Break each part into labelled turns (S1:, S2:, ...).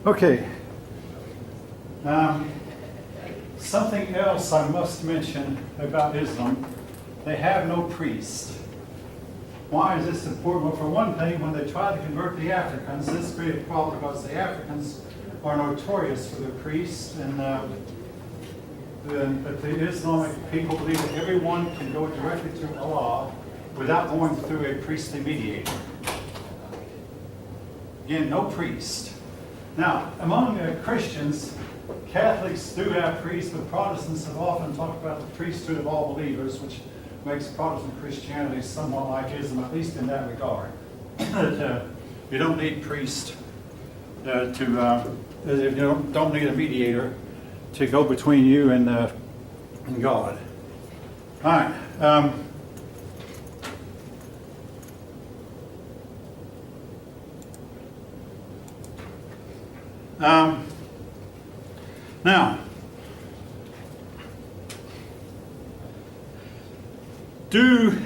S1: Okay. Something else I must mention about Islam, they have no priest. Why is this important? Well, for one thing, when they tried to convert the Africans, this created a problem because the Africans are notorious for their priests, and but the Islamic people believe that everyone can go directly to Allah without going through a priestly mediator. Again, no priest. Now, among Christians, Catholics do have priests, but Protestants have often talked about the priesthood of all believers, which makes Protestant Christianity somewhat like Islam, at least in that regard. That you don't need priests you don't need a mediator to go between you and God. All right. Now, do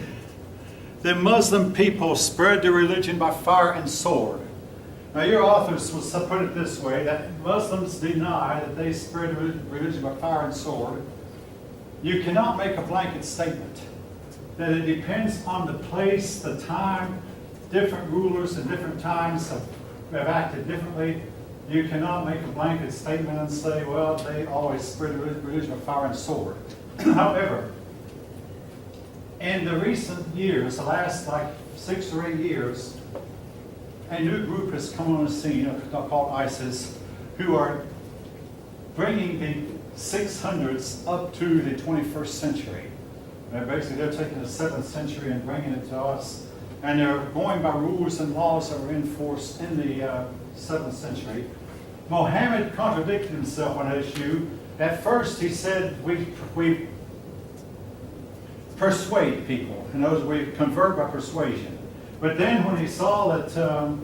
S1: the Muslim people spread their religion by fire and sword? Now, your authors will put it this way, that Muslims deny that they spread religion by fire and sword. You cannot make a blanket statement. That it depends on the place, the time. Different rulers at different times have acted differently. You cannot make a blanket statement and say, well, they always spread religion by fire and sword. However, in the recent years, the last like 6 or 8 years, a new group has come on the scene called ISIS, who are bringing the 600s up to the 21st century. Basically, they're taking the 7th century and bringing it to us. And they're going by rules and laws that were in force in the 7th century. Mohammed contradicted himself on that issue. At first, he said, we persuade people. In other words, we convert by persuasion. But then when he saw that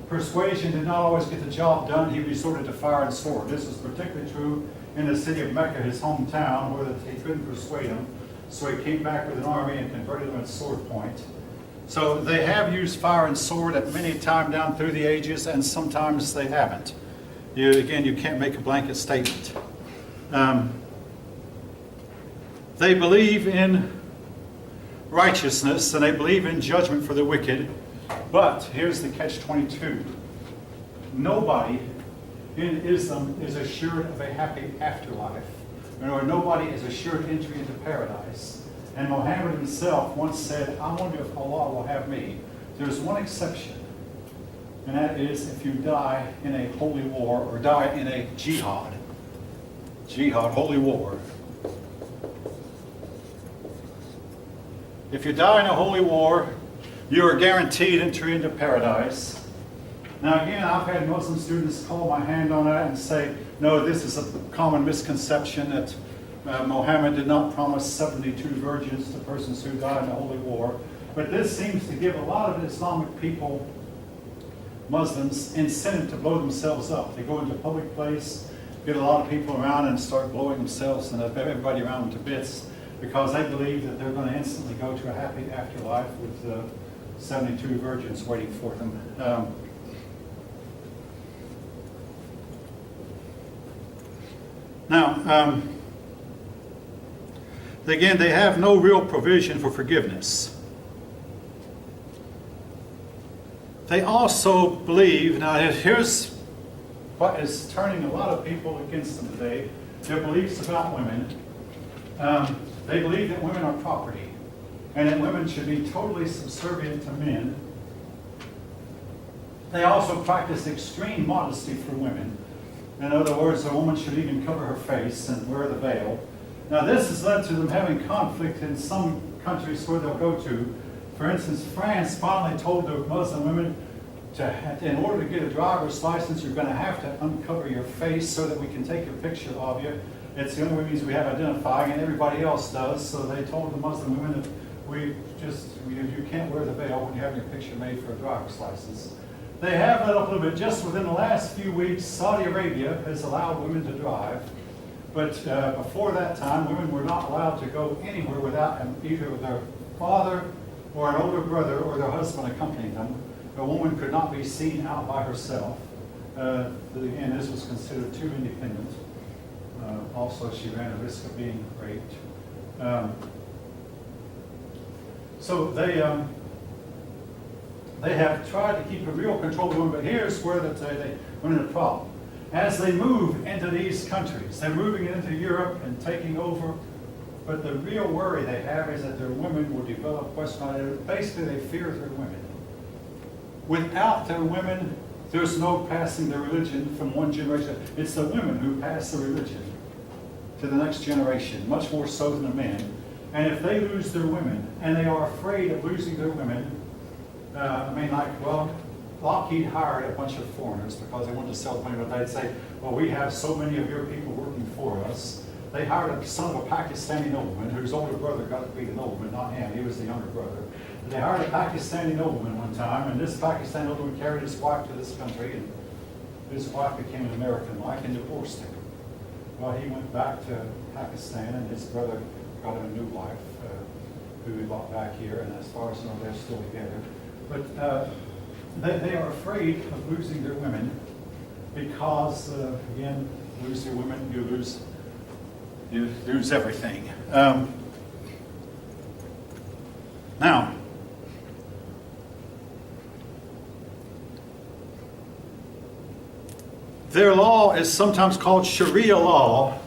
S1: persuasion did not always get the job done, he resorted to fire and sword. This was particularly true in the city of Mecca, his hometown, where he couldn't persuade him. So he came back with an army and converted them at sword point. So they have used fire and sword at many times down through the ages, and sometimes they haven't. Again, you can't make a blanket statement. They believe in righteousness, and they believe in judgment for the wicked. But here's the catch-22. Nobody in Islam is assured of a happy afterlife. Or nobody is assured entry into paradise. And Muhammad himself once said, I wonder if Allah will have me. There's one exception, and that is if you die in a holy war or die in a jihad. Jihad, holy war. If you die in a holy war, you are guaranteed entry into paradise. Now again, I've had Muslim students call my hand on that and say, no, this is a common misconception that Muhammad did not promise 72 virgins to persons who died in a holy war. But this seems to give a lot of Islamic people, Muslims, incentive to blow themselves up. They go into a public place, get a lot of people around and start blowing themselves and everybody around them to bits, because they believe that they're going to instantly go to a happy afterlife with 72 virgins waiting for them. Now, again, they have no real provision for forgiveness. They also believe, now here's what is turning a lot of people against them today, their beliefs about women. They believe that women are property, and that women should be totally subservient to men. They also practice extreme modesty for women. In other words, a woman should even cover her face and wear the veil. Now this has led to them having conflict in some countries where they'll go to. For instance, France finally told the Muslim women, in order to get a driver's license, you're going to have to uncover your face so that we can take a picture of you. It's the only means we have identifying, and everybody else does. So they told the Muslim women that you can't wear the veil when you have your picture made for a driver's license. They have let up a little bit. Just within the last few weeks, Saudi Arabia has allowed women to drive. But before that time, women were not allowed to go anywhere without either their father or an older brother or their husband accompanying them. A woman could not be seen out by herself. Again, this was considered too independent. Also, she ran a risk of being raped. So they have tried to keep a real control of women, but here's where they run into a problem. As they move into these countries, they're moving into Europe and taking over, but the real worry they have is that their women will develop Western identity. Basically, they fear their women. Without their women, there's no passing the religion from one generation. It's the women who pass the religion to the next generation, much more so than the men. And if they lose their women, and they are afraid of losing their women, Lockheed hired a bunch of foreigners because they wanted to sell the money, but they'd say, well, we have so many of your people working for us. They hired a son of a Pakistani nobleman whose older brother got to be the nobleman, not him, he was the younger brother. They hired a Pakistani nobleman one time, and this Pakistani nobleman carried his wife to this country, and his wife became an American-like and divorced him. Well, he went back to Pakistan, and his brother got him a new wife, who he brought back here, and as far as I know, they're still together. But they are afraid of losing their women because, again, lose your women, you lose everything. Now, their law is sometimes called Sharia law.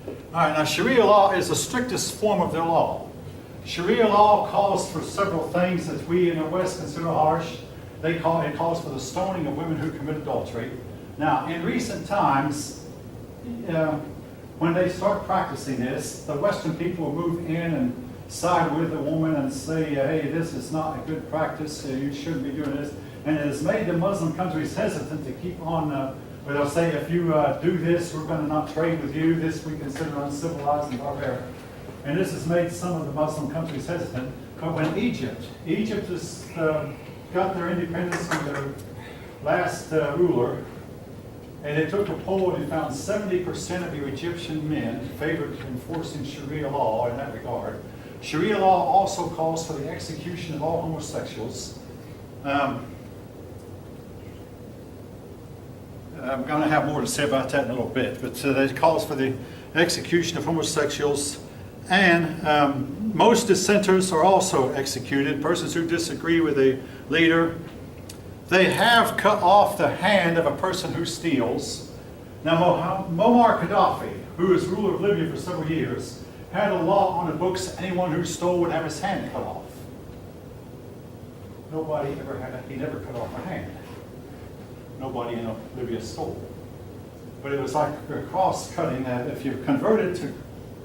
S1: All right, now Sharia law is the strictest form of their law. Sharia law calls for several things that we in the West consider harsh. It calls for the stoning of women who commit adultery. Now, in recent times, when they start practicing this, the Western people will move in and side with the woman and say, hey, this is not a good practice, you shouldn't be doing this. And it has made the Muslim countries hesitant to keep on, where they'll say, if you do this, we're going to not trade with you. This we consider uncivilized and barbaric. And this has made some of the Muslim countries hesitant. But when Egypt has got their independence from their last ruler, and they took a poll and found 70% of the Egyptian men favored enforcing Sharia law in that regard. Sharia law also calls for the execution of all homosexuals. I'm going to have more to say about that in a little bit, but it calls for the execution of homosexuals, and most dissenters are also executed, persons who disagree with a leader. They have cut off the hand of a person who steals. Now, Muammar Gaddafi, who was ruler of Libya for several years, had a law on the books that anyone who stole would have his hand cut off. He never cut off a hand. Nobody in Libya stole. But it was like a cross-cutting that if you converted to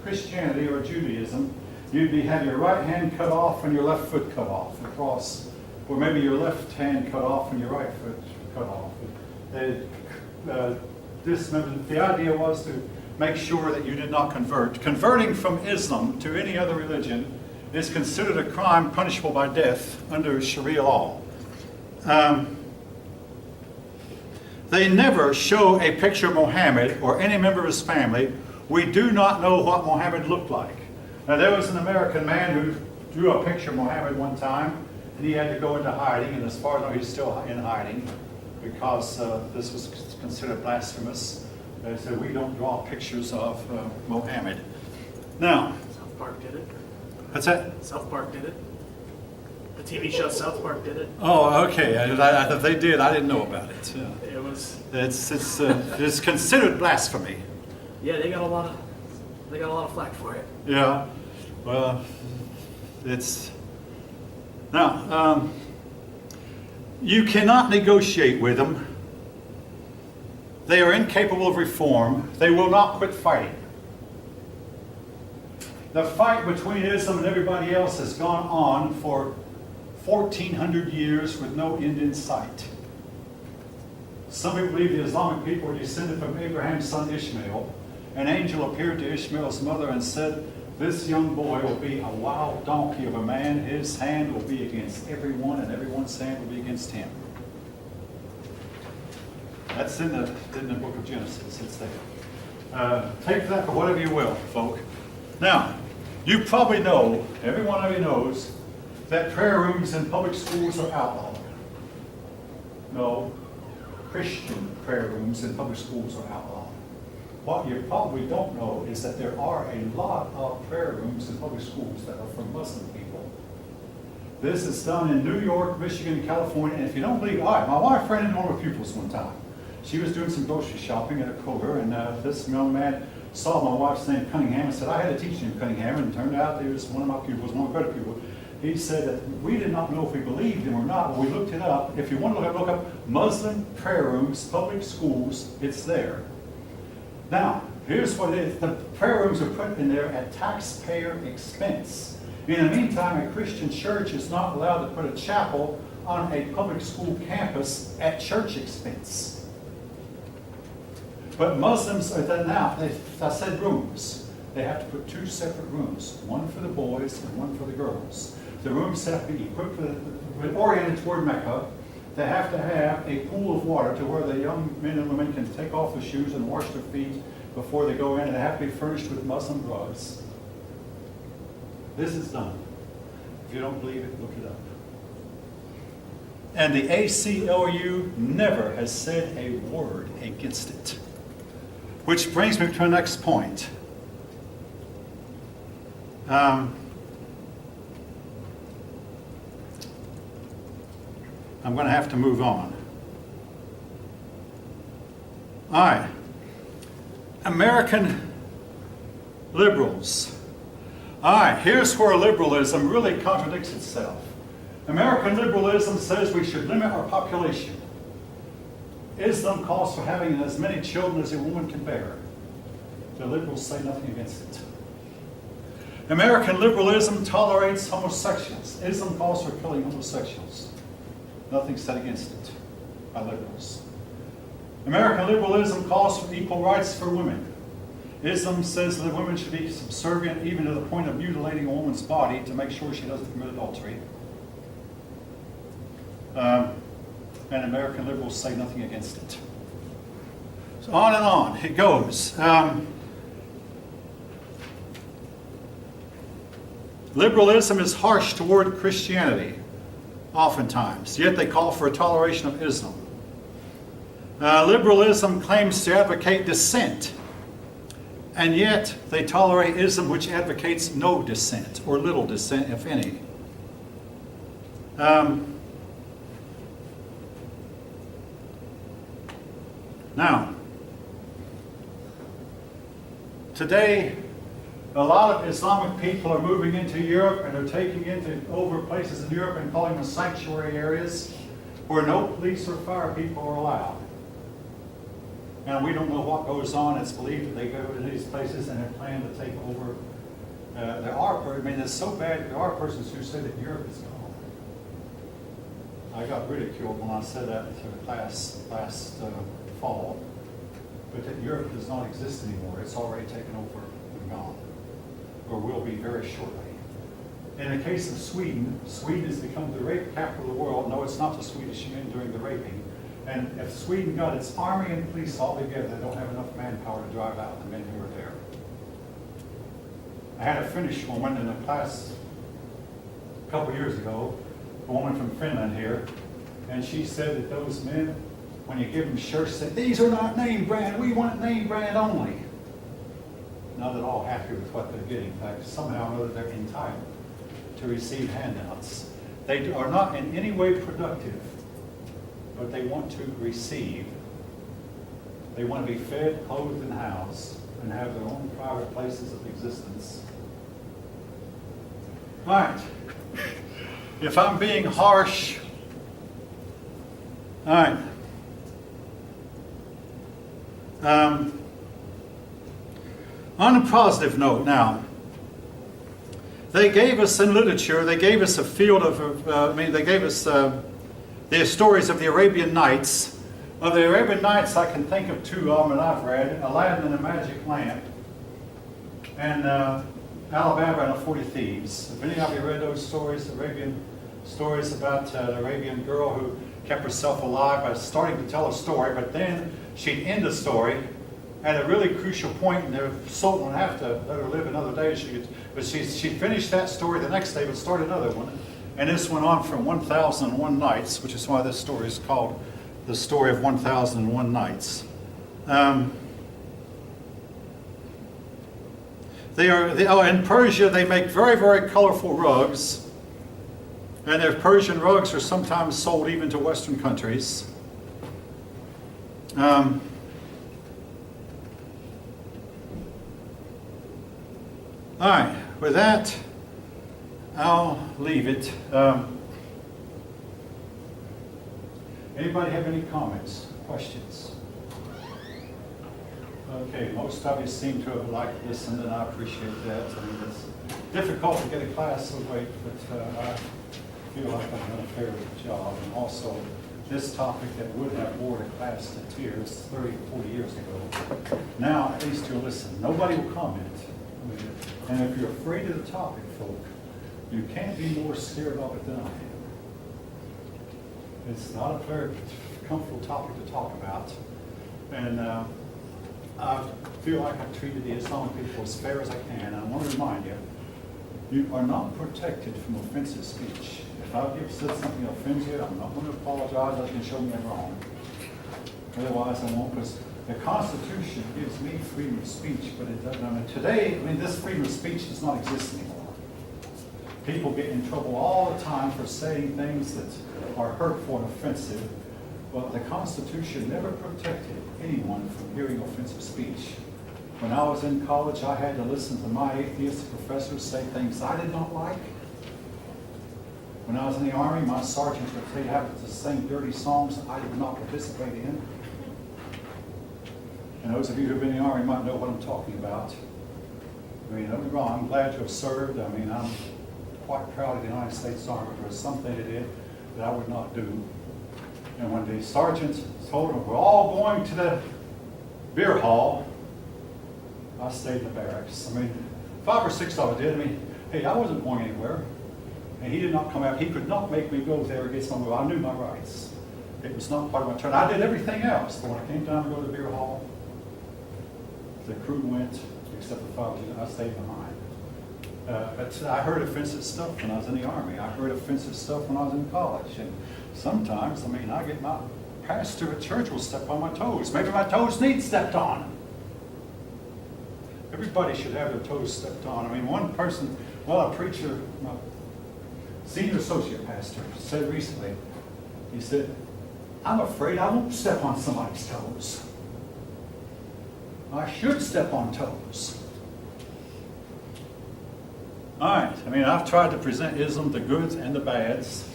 S1: Christianity or Judaism, you'd have your right hand cut off and your left foot cut off, across, or maybe your left hand cut off and your right foot cut off. The idea was to make sure that you did not convert. Converting from Islam to any other religion is considered a crime punishable by death under Sharia law. They never show a picture of Muhammad or any member of his family. We do not know what Muhammad looked like. Now, there was an American man who drew a picture of Muhammad one time, and he had to go into hiding, and as far as I know, he's still in hiding because this was considered blasphemous. They said, we don't draw pictures of Muhammad. Now,
S2: South Park did it.
S1: What's that?
S2: South Park did it. The TV show South Park did it.
S1: Oh, okay. If they did, I didn't know about it.
S2: It was.
S1: It's considered blasphemy.
S2: Yeah, they got a lot of flack for it.
S1: Yeah. Well, it's now. You cannot negotiate with them. They are incapable of reform. They will not quit fighting. The fight between Islam and everybody else has gone on for 1,400 years with no end in sight. Some people believe the Islamic people were descended from Abraham's son Ishmael. An angel appeared to Ishmael's mother and said, this young boy will be a wild donkey of a man. His hand will be against everyone, and everyone's hand will be against him. That's in the book of Genesis. It's there. Take that for whatever you will, folk. Now, you probably know, every one of you knows, that prayer rooms in public schools are outlawed. no, Christian prayer rooms in public schools are outlawed. What you probably don't know is that there are a lot of prayer rooms in public schools that are for Muslim people. This is done in New York, Michigan, California, and if you don't believe, all right, my wife ran into one of her pupils one time. She was doing some grocery shopping at a Kroger, and this young man saw my wife's name, Cunningham, and said, I had a teacher named Cunningham, and it turned out he was one of my pupils, one of my better pupils. He said that we did not know if we believed him or not, but we looked it up. If you want to look up Muslim prayer rooms, public schools, it's there. Now, here's what it is. The prayer rooms are put in there at taxpayer expense. In the meantime, a Christian church is not allowed to put a chapel on a public school campus at church expense. But Muslims are done now. I said rooms. They have to put two separate rooms, one for the boys and one for the girls. The rooms have to be equipped with oriented toward Mecca. They have to have a pool of water to where the young men and women can take off their shoes and wash their feet before they go in, and they have to be furnished with Muslim rugs. This is done. If you don't believe it, look it up. And the ACLU never has said a word against it. Which brings me to the next point. I'm going to have to move on. All right. American liberals. All right, here's where liberalism really contradicts itself. American liberalism says we should limit our population. Islam calls for having as many children as a woman can bear. The liberals say nothing against it. American liberalism tolerates homosexuals. Islam calls for killing homosexuals. Nothing said against it by liberals. American liberalism calls for equal rights for women. Islam says that women should be subservient even to the point of mutilating a woman's body to make sure she doesn't commit adultery. And American liberals say nothing against it. So on and on it goes. Liberalism is harsh toward Christianity, oftentimes, yet they call for a toleration of Islam. Liberalism claims to advocate dissent, and yet they tolerate Islam, which advocates no dissent, or little dissent, if any. Now, today, a lot of Islamic people are moving into Europe, and they're taking over places in Europe and calling them sanctuary areas where no police or fire people are allowed. And we don't know what goes on. It's believed that they go to these places and they plan to take over. It's so bad, there are persons who say that Europe is gone. I got ridiculed when I said that to a class last fall, but that Europe does not exist anymore. It's already taken over and gone, or will be very shortly. In the case of Sweden, Sweden has become the rape capital of the world. No, it's not the Swedish men doing the raping. And if Sweden got its army and police all together, they don't have enough manpower to drive out the men who are there. I had a Finnish woman in a class a couple years ago, a woman from Finland here, and she said that those men, when you give them shirts, said, these are not name brand, we want name brand only. Not at all happy with what they're getting. In fact, somehow or another they're entitled to receive handouts. They are not in any way productive, but they want to receive. They want to be fed, clothed, and housed, and have their own private places of existence. All right. If I'm being harsh, all right. On a positive note now, they gave us in literature, they gave us a field of, they gave us the stories of the Arabian Nights. Of the Arabian Nights, I can think of two of them that I've read, Aladdin and the Magic Lamp, and Alibaba and the 40 Thieves. Have any of you read those stories, Arabian stories about the Arabian girl who kept herself alive by starting to tell a story, but then she'd end the story at a really crucial point, and the sultan would have to let her live another day. But she finished that story the next day, but started another one. And this went on for 1,001 nights, which is why this story is called the story of 1001 Nights. In Persia, they make very, very colorful rugs. And their Persian rugs are sometimes sold even to Western countries. All right, with that, I'll leave it. Anybody have any comments, questions? Okay, most of you seem to have liked listened, and I appreciate that. I mean, it's difficult to get a class so late, but I feel like I've done a fairly good job. And also, this topic that would have bored a class to tears 30 or 40 years ago, now at least you'll listen. Nobody will comment. And if you're afraid of the topic, folk, you can't be more scared of it than I am. It's not a very comfortable topic to talk about. And I feel like I've treated the Islamic people as fair as I can. I want to remind you, you are not protected from offensive speech. If I've said something that offends you, I'm not going to apologize. I can show me I'm wrong. Otherwise, I won't, because the Constitution gives me freedom of speech, but it doesn't. I mean, today, this freedom of speech does not exist anymore. People get in trouble all the time for saying things that are hurtful and offensive. Well, the Constitution never protected anyone from hearing offensive speech. When I was in college, I had to listen to my atheistic professors say things I did not like. When I was in the Army, my sergeants would say have to sing dirty songs I did not participate in. And those of you who have been in the Army might know what I'm talking about. I mean, don't get me wrong, I'm glad to have served. I mean, I'm quite proud of the United States Army. There was something they did that I would not do. And when the sergeant told them, we're all going to the beer hall, I stayed in the barracks. I mean, 5 or 6 of us did. I mean, hey, I wasn't going anywhere. And he did not come out. He could not make me go there against my will. I knew my rights. It was not part of my turn. I did everything else. But when it came time to go to the beer hall, the crew went, except the 5 of us, I stayed behind. But I heard offensive stuff when I was in the Army. I heard offensive stuff when I was in college. And sometimes, I get my pastor at church will step on my toes. Maybe my toes need stepped on. Everybody should have their toes stepped on. One person, a preacher, my senior associate pastor, said recently, he said, I'm afraid I won't step on somebody's toes. I should step on toes. All right, I've tried to present Islam, the goods and the bads.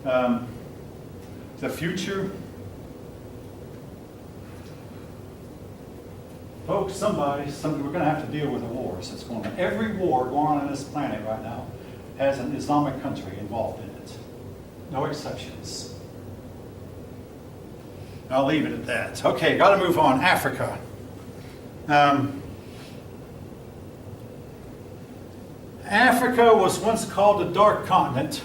S1: The future, folks, we're going to have to deal with the wars that's going on. Every war going on this planet right now has an Islamic country involved in it. No exceptions. I'll leave it at that. Okay, got to move on. Africa. Africa was once called the Dark Continent.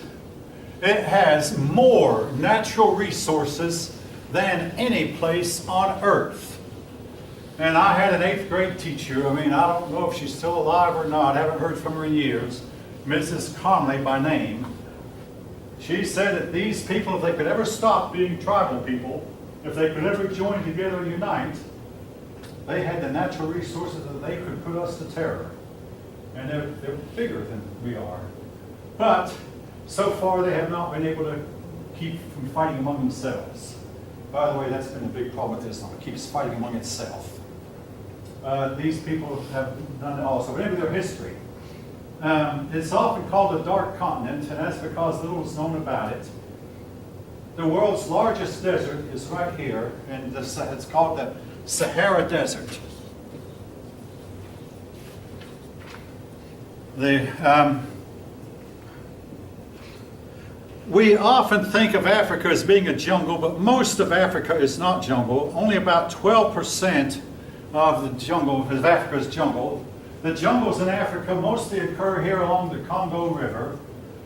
S1: It has more natural resources than any place on earth. And I had an 8th grade teacher, I don't know if she's still alive or not, I haven't heard from her in years, Mrs. Conley by name. She said that these people, if they could ever stop being tribal people, if they could ever join together and unite, they had the natural resources that they could put us to terror. And they're bigger than we are. But so far they have not been able to keep from fighting among themselves. By the way, that's been a big problem with Islam. It keeps fighting among itself. These people have done it also. But maybe their history. It's often called the Dark Continent, and that's because little is known about it. The world's largest desert is right here, and it's called the Sahara Desert. We often think of Africa as being a jungle, but most of Africa is not jungle. Only about 12% of the jungle of Africa is jungle. The jungles in Africa mostly occur here along the Congo River,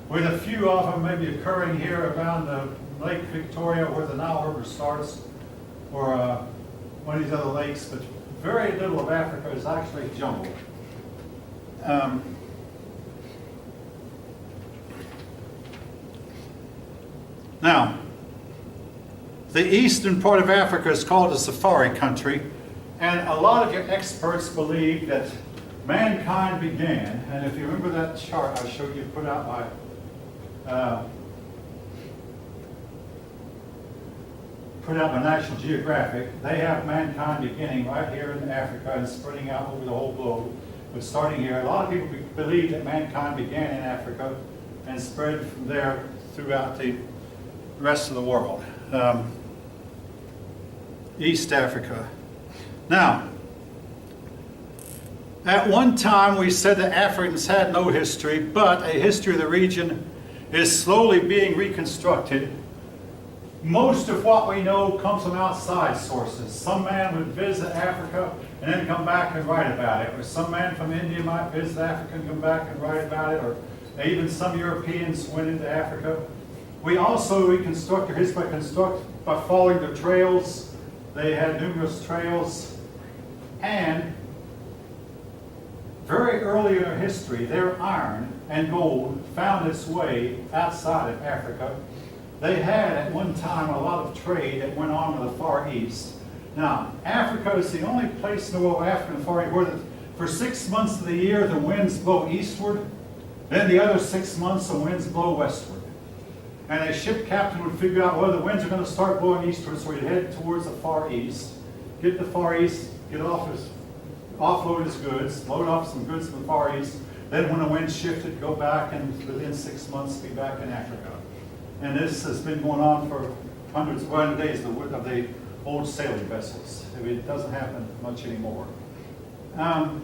S1: with a few of them maybe occurring here around the Lake Victoria where the Nile River starts, or one of these other lakes, but very little of Africa is actually jungle. Now, The eastern part of Africa is called the safari country, and a lot of your experts believe that mankind began, and if you remember that chart I showed you put out by National Geographic, they have mankind beginning right here in Africa and spreading out over the whole globe. But starting here, a lot of people believe that mankind began in Africa and spread from there throughout the rest of the world. East Africa. Now, at one time we said that Africans had no history, but a history of the region is slowly being reconstructed. Most of what we know comes from outside sources. Some man would visit Africa and then come back and write about it. Or some man from India might visit Africa and come back and write about it. Or even some Europeans went into Africa. We also reconstruct our history by following the trails. They had numerous trails. And very early in our history, their iron and gold found its way outside of Africa. They had at one time a lot of trade that went on to the Far East. Now, Africa is the only place in the world, Africa and the Far East, where for 6 months of the year the winds blow eastward, then the other 6 months the winds blow westward. And a ship captain would figure out, well, the winds are going to start blowing eastward, so he'd head towards the Far East, get to the Far East, offload his goods, load off some goods from the Far East, then when the wind shifted, go back and within 6 months be back in Africa. And this has been going on for hundreds of days of the old sailing vessels. It doesn't happen much anymore. Now,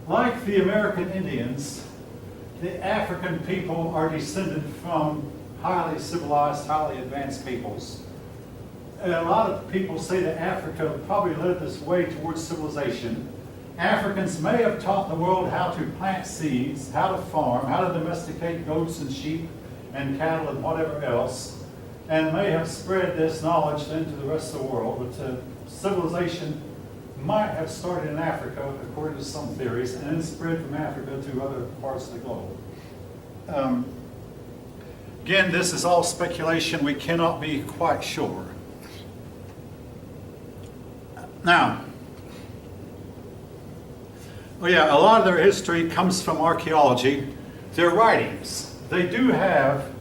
S1: like the American Indians, the African people are descended from highly civilized, highly advanced peoples. And a lot of people say that Africa probably led this way towards civilization. Africans may have taught the world how to plant seeds, how to farm, how to domesticate goats and sheep and cattle and whatever else, and may have spread this knowledge into the rest of the world. But civilization might have started in Africa, according to some theories, and then spread from Africa to other parts of the globe. Again, this is all speculation. We cannot be quite sure. Now, a lot of their history comes from archaeology. Their writings. They do have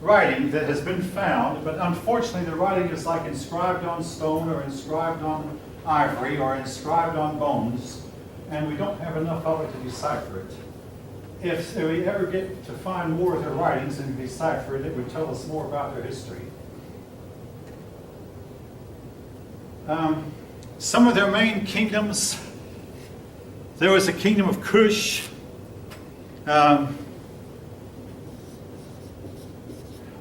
S1: writing that has been found, but unfortunately the writing is like inscribed on stone or inscribed on ivory or inscribed on bones, and we don't have enough of it to decipher it. If we ever get to find more of their writings and decipher it, it would tell us more about their history. Some of their main kingdoms. There was a kingdom of Cush,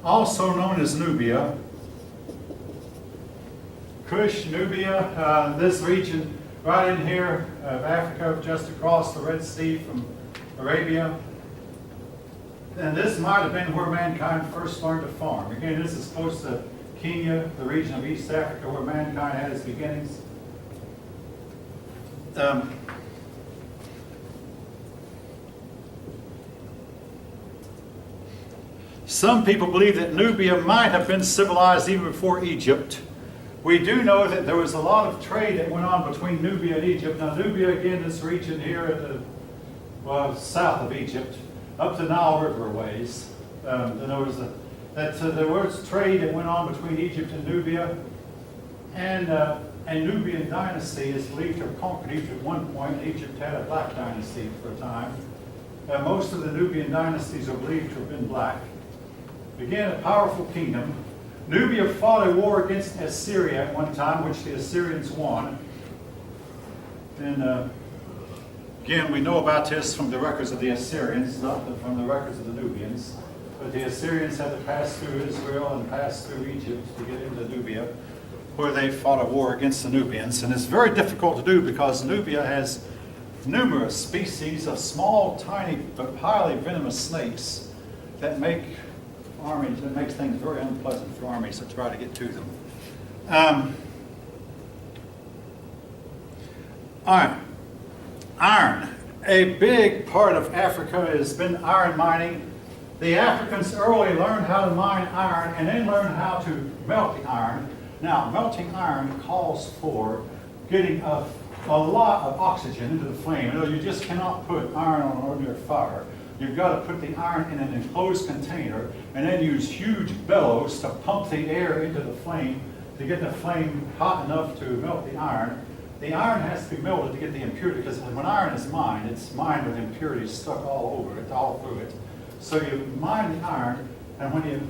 S1: also known as Nubia. Cush, Nubia, this region right in here of Africa, just across the Red Sea from Arabia. And this might have been where mankind first learned to farm. Again, this is close to Kenya, the region of East Africa where mankind had its beginnings. Some people believe that Nubia might have been civilized even before Egypt. We do know that there was a lot of trade that went on between Nubia and Egypt. Now, Nubia, again, this region here at the south of Egypt, up the Nile River ways. There was trade that went on between Egypt and Nubia, and Nubian dynasty is believed to have conquered Egypt at one point. Egypt had a black dynasty for a time. Most of the Nubian dynasties are believed to have been black. Again, a powerful kingdom. Nubia fought a war against Assyria at one time, which the Assyrians won. And again, we know about this from the records of the Assyrians, not from the records of the Nubians. But the Assyrians had to pass through Israel and pass through Egypt to get into Nubia, where they fought a war against the Nubians. And it's very difficult to do because Nubia has numerous species of small, tiny, but highly venomous snakes that makes things very unpleasant for armies that try to get to them. Iron. A big part of Africa has been iron mining. The Africans early learned how to mine iron and then learned how to melt the iron. Now, melting iron calls for getting a lot of oxygen into the flame. You know, you just cannot put iron on an ordinary fire. You've got to put the iron in an enclosed container and then use huge bellows to pump the air into the flame to get the flame hot enough to melt the iron. The iron has to be melted to get the impurity, because when iron is mined, it's mined with impurities stuck all over it, all through it. So you mine the iron, and when you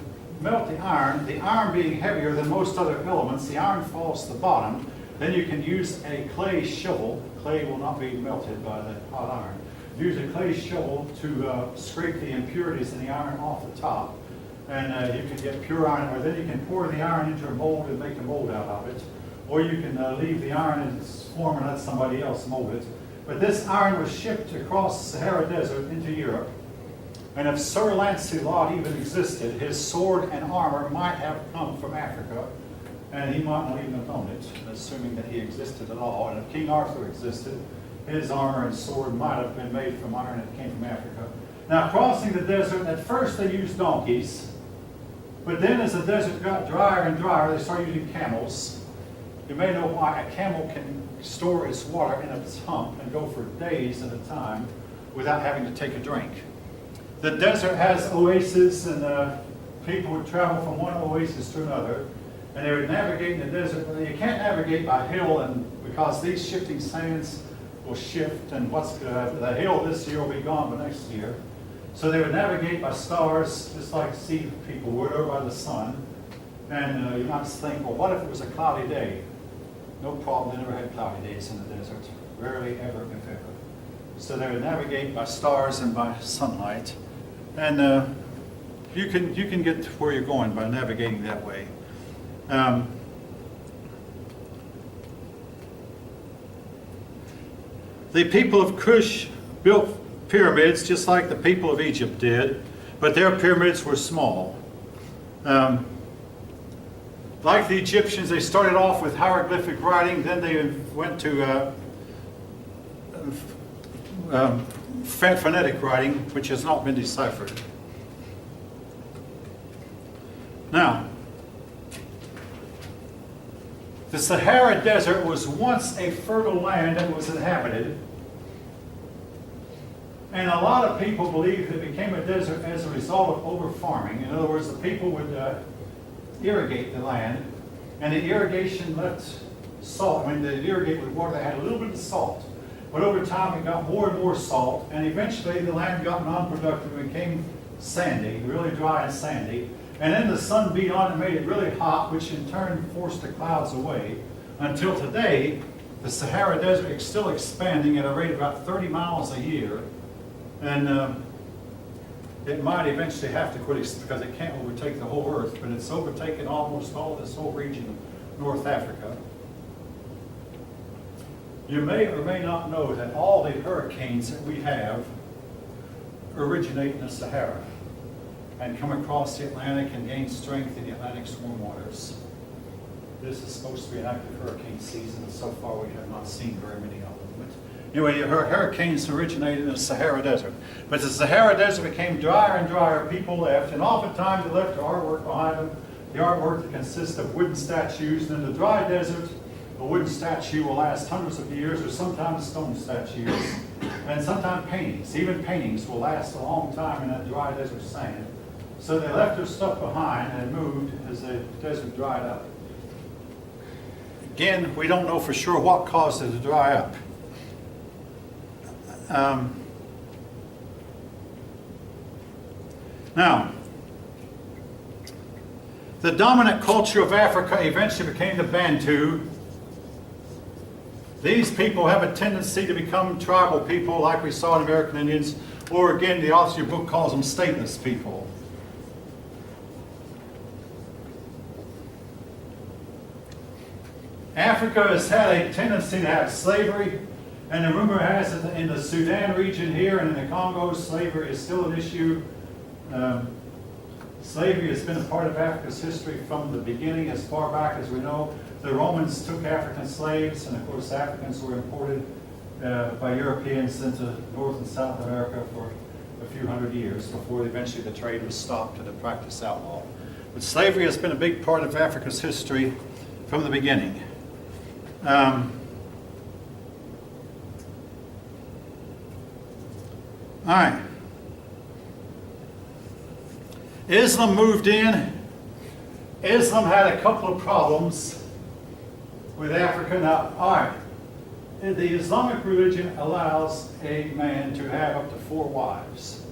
S1: melt the iron being heavier than most other elements, the iron falls to the bottom. Then you can use a clay shovel. Clay will not be melted by the hot iron. Use a clay shovel to scrape the impurities in the iron off the top. And you can get pure iron, or then you can pour the iron into a mold and make a mold out of it. Or you can leave the iron in its form and let somebody else mold it. But this iron was shipped across the Sahara Desert into Europe. And if Sir Lancelot even existed, his sword and armor might have come from Africa. And he might not even have known it, assuming that he existed at all. And if King Arthur existed, his armor and sword might have been made from iron that came from Africa. Now, crossing the desert, at first they used donkeys. But then as the desert got drier and drier, they started using camels. You may know why. A camel can store its water in its hump and go for days at a time without having to take a drink. The desert has oases, and people would travel from one oasis to another, and they would navigate in the desert. But you can't navigate by hill, and because these shifting sands will shift, and the hill this year will be gone the next year. So they would navigate by stars, just like sea people would, or by the sun. And you might think, well, what if it was a cloudy day? No problem, they never had cloudy days in the desert. Rarely, ever, if ever. So they would navigate by stars and by sunlight. And you can get to where you're going by navigating that way. The people of Cush built pyramids just like the people of Egypt did, but their pyramids were small. Like the Egyptians, they started off with hieroglyphic writing, then they went to phonetic writing, which has not been deciphered. Now, the Sahara Desert was once a fertile land that was inhabited, and a lot of people believe it became a desert as a result of over-farming. In other words, the people would irrigate the land, and the irrigation left salt. I mean, they irrigate with water that had a little bit of salt. But over time, it got more and more salt, and eventually the land got non-productive and became sandy, really dry and sandy. And then the sun beat on and made it really hot, which in turn forced the clouds away. Until today, the Sahara Desert is still expanding at a rate of about 30 miles a year. And it might eventually have to quit because it can't overtake the whole earth, but it's overtaken almost all this whole region of North Africa. You may or may not know that all the hurricanes that we have originate in the Sahara and come across the Atlantic and gain strength in the Atlantic storm waters. This is supposed to be an active hurricane season, and so far we have not seen very many of them. Anyway, hurricanes originated in the Sahara Desert. But as the Sahara Desert became drier and drier, people left, and oftentimes they left their artwork behind them. The artwork that consists of wooden statues. And in the dry desert, a wooden statue will last hundreds of years, or sometimes stone statues, and sometimes paintings. Even paintings will last a long time in that dry desert sand. So they left their stuff behind and moved as the desert dried up. Again, we don't know for sure what caused it to dry up. Now, the dominant culture of Africa eventually became the Bantu. These people have a tendency to become tribal people like we saw in American Indians, or again, the author of your book calls them stateless people. Africa has had a tendency to have slavery. And the rumor has it that in the Sudan region here and in the Congo, slavery is still an issue. Slavery has been a part of Africa's history from the beginning, as far back as we know. The Romans took African slaves, and of course Africans were imported by Europeans into North and South America for a few hundred years before eventually the trade was stopped and the practice outlawed. But slavery has been a big part of Africa's history from the beginning. All right. Islam moved in. Islam had a couple of problems with Africa. Now, all right. The Islamic religion allows a man to have up to 4 wives.